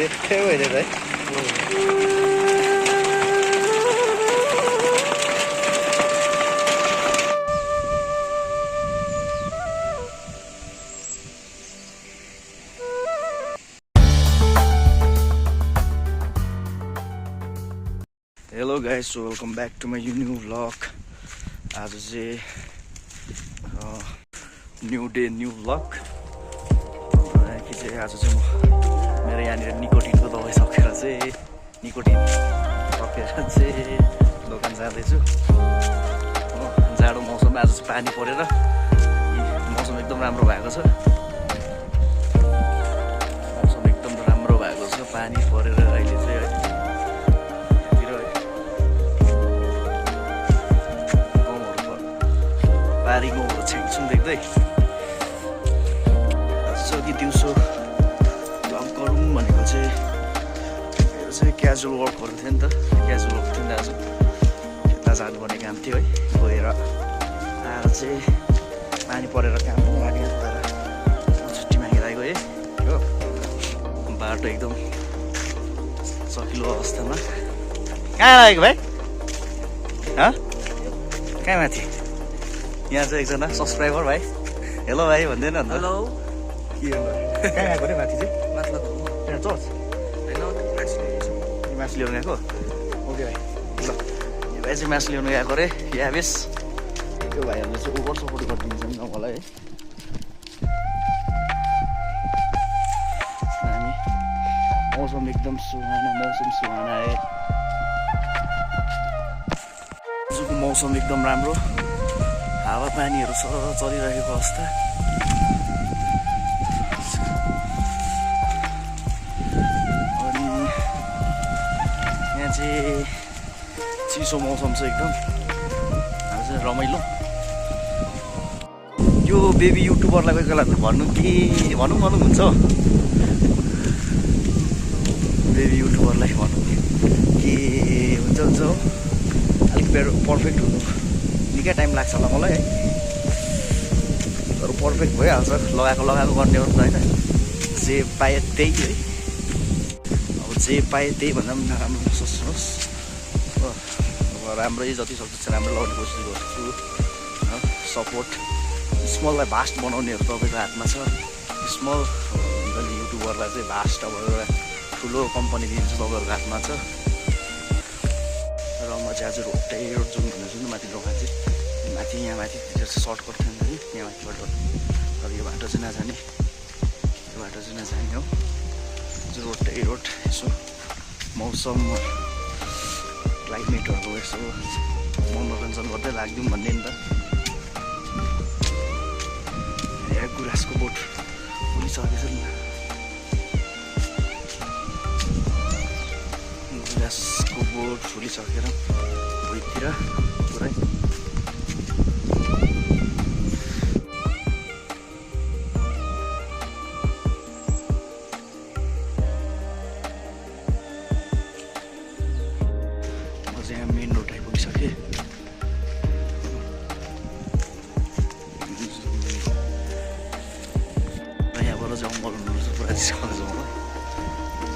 सेटै भइदियो भाइ hello guys, so welcome back to my new vlog. आज चाहिँ न्यू डे न्यू भ्लग। कि चाहिँ आज चाहिँ म मेरो यहाँनिर निकोटिनको दबाई सकेर चाहिँ दोकान जाँदैछु। जाडो मौसम, आज चाहिँ पानी परेर मौसम एकदम राम्रो भएको छ। पानी परेर अहिले चाहिँ बारीको छेकछुङ देख्दै कि दिउँसो भ्लग गरौँ भनेको चाहिँ मेरो चाहिँ क्याजुअल वर्कहरू थियो नि त। क्याजुअल वर्क थियो नि त। आज खेतमा जानुपर्ने काम थियो है। गएर आएर चाहिँ पानी परेर काम पनि लाग्यो तर छुट्टी मागेर गएँ हो। बाटो एकदम सकिलो अवस्थामा। कहाँ लागेको भाइ? कहाँ माथि? यहाँ चाहिँ एकजना सब्सक्राइबर भाइ हेलो भाइ भन्दैन अन्त। हेलो के कहाँ गएको रे माथि चाहिँ? त्यहाँ चर्च मासु ल्याउनु गएको? ओके भाइ ल। यो भाइ चाहिँ मासु ल्याउनु गएको रे यावेस। त्यो भाइहरूले चाहिँ ओभर सपोर्ट गरिदिन्छ नि मलाई है। हामी मौसम एकदम सुहाना, मौसम सुहाना है। आजको मौसम एकदम राम्रो, हावा पानीहरू चलिरहेको अवस्था। अनि यहाँ चाहिँ चिसो मौसम छ एकदम। आज चाहिँ रमाइलो। यो बेबी युट्युबरलाई कोही बेला भन्नु हुन्छ। बेबी युट्युबरलाई भन्नु के हुन्छ हो। अलिक पर्फेक्ट हुनु निकै टाइम लाग्छ होला मलाई है। तर पर्फेक्ट भइहाल्छ। लगाएको गर्ने हो नि त होइन। जे पाए त्यही है। अब जे पाए त्यही भन्दा पनि नराम्रो नसोच्नुहोस्। अब राम्रै जति सक्दो चाहिँ राम्रो लगाउने कोसिस गर्छु। सपोर्ट स्मललाई भास्ट बनाउनेहरू तपाईँको हातमा छ। स्मल युट्युबरलाई चाहिँ भास्ट अब एउटा ठुलो कम्पनी दिन्छ तपाईँहरूको हातमा छ। र म चाहिँ आज रोड जाउँ भनेको छु नि। माथि दोकान चाहिँ माथि यहाँ माथितिर चाहिँ सर्टकट थियो नि त। यहाँ माथिबाट तर यो बाटो चाहिँ नजाने, यो बाटो चाहिँ नजाने हो। रोड यसो मौसम क्लाइमेटहरू यसो मनोरञ्जन गर्दै लाग्दिउँ भन्ने नि त। यहाँ गुराँसको बोट फुलिसकेछ नि। गुराँसको बोट फुलिसकेर भुइँतिर पुरै मेन रोड आइपुगिसकेँ। यहाँबाट जङ्गल हुनुपर्छ पुरा चिसो जङ्गल।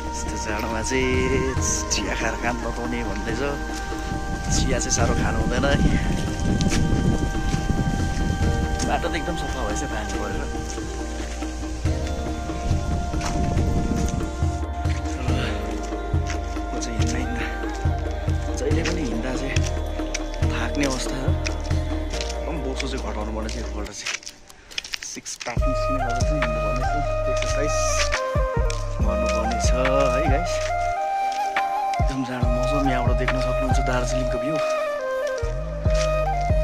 यस्तो जाडोमा चाहिँ चिया खाएर काम तताउने भन्दैछ। चिया चाहिँ साह्रो खानु हुँदैन है। बाटो त एकदम सफा भएछ पानी परेर। म चाहिँ हिँड्दा जहिले पनि हिँड्दा चाहिँ थाक्ने अवस्था हो। एकदम बोसो चाहिँ घटाउनु पर्ने चाहिँ एकपल्ट चाहिँ 6 प्याक निस्किने गरेर चाहिँ हिँड्नुपर्ने छ। एक्सर्साइज गर्नुपर्ने छ है गाइस। एकदम जाडो मौसम। यहाँबाट देख्न सक्नुहुन्छ दार्जिलिङको भ्यू।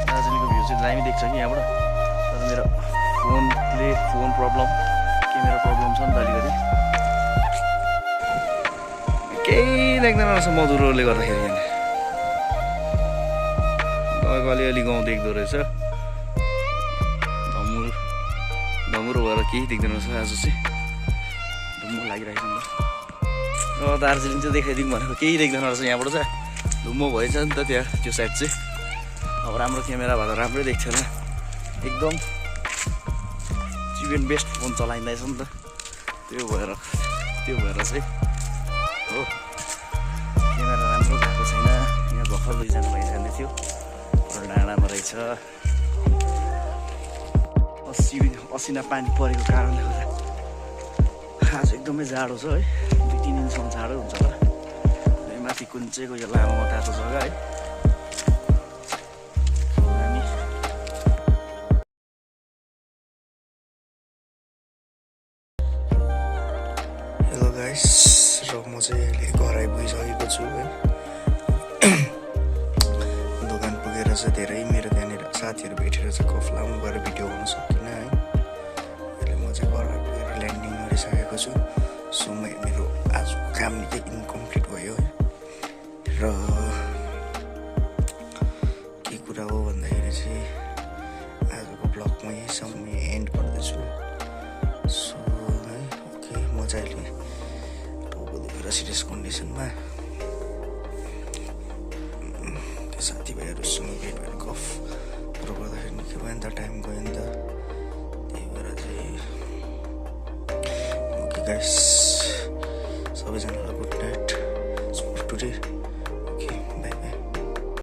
दार्जिलिङको भ्यू चाहिँ दामी देख्छ कि यहाँबाट। तर मेरो फोन प्रब्लम, क्यामेरा प्रब्लम छ नि त अलिकति। केही देख्दैन रहेछ मधुरोले गर्दाखेरि। यहाँ तपाईँको अलिअलि गाउँ देख्दो रहेछ। धमुरो भएर केही देख्दैन रहेछ। आज चाहिँ धुम्म लागिरहेको छ नि त। र दार्जिलिङ चाहिँ देखाइदिउँ भनेको केही देख्दैन रहेछ। यहाँबाट चाहिँ धुम्म भएछ नि त त्यहाँ त्यो साइड चाहिँ। अब राम्रो क्यामेरा भएर राम्रै देख्थ्यो होला। एकदम चिप एन्ड बेस्ट फोन चलाइँदैछ नि त। त्यो भएर चाहिँ थियो डाँडामा रहेछ। असिना पानी परेको कारणले गर्दा आज एकदमै जाडो छ है। 2-3 दिनसम्म जाडो हुन्छ होला। माथि कुन्चेको यो लामो तातो जग्गा है। हेलो गाइस, र म चाहिँ अहिले घर आइपुगिसकेको छु है। दोकान पुगेर चाहिँ धेरै मेरो त्यहाँनिर साथीहरू भेटेर चाहिँ कफलामा गएर भिडियो गर्न सकिनँ है। अहिले म चाहिँ घर आइपुगेर ल्यान्डिङ गरिसकेको छु। सो मेरो आज काम निकै इन्कम्प्लिट भयो है। र के कुरा हो भन्दाखेरि चाहिँ आजको ब्लगमा यहीँसम्म एन्ड गर्दैछु। सो है ओके, म चाहिँ अहिले टाउको दुखेर सिरियस कन्डिसनमा साथीभाइहरूसँग भेट भएर गफहरू गर्दाखेरि निकै भयो नि त, टाइम गयो नि त। त्यही भएर चाहिँ ओके गाइस।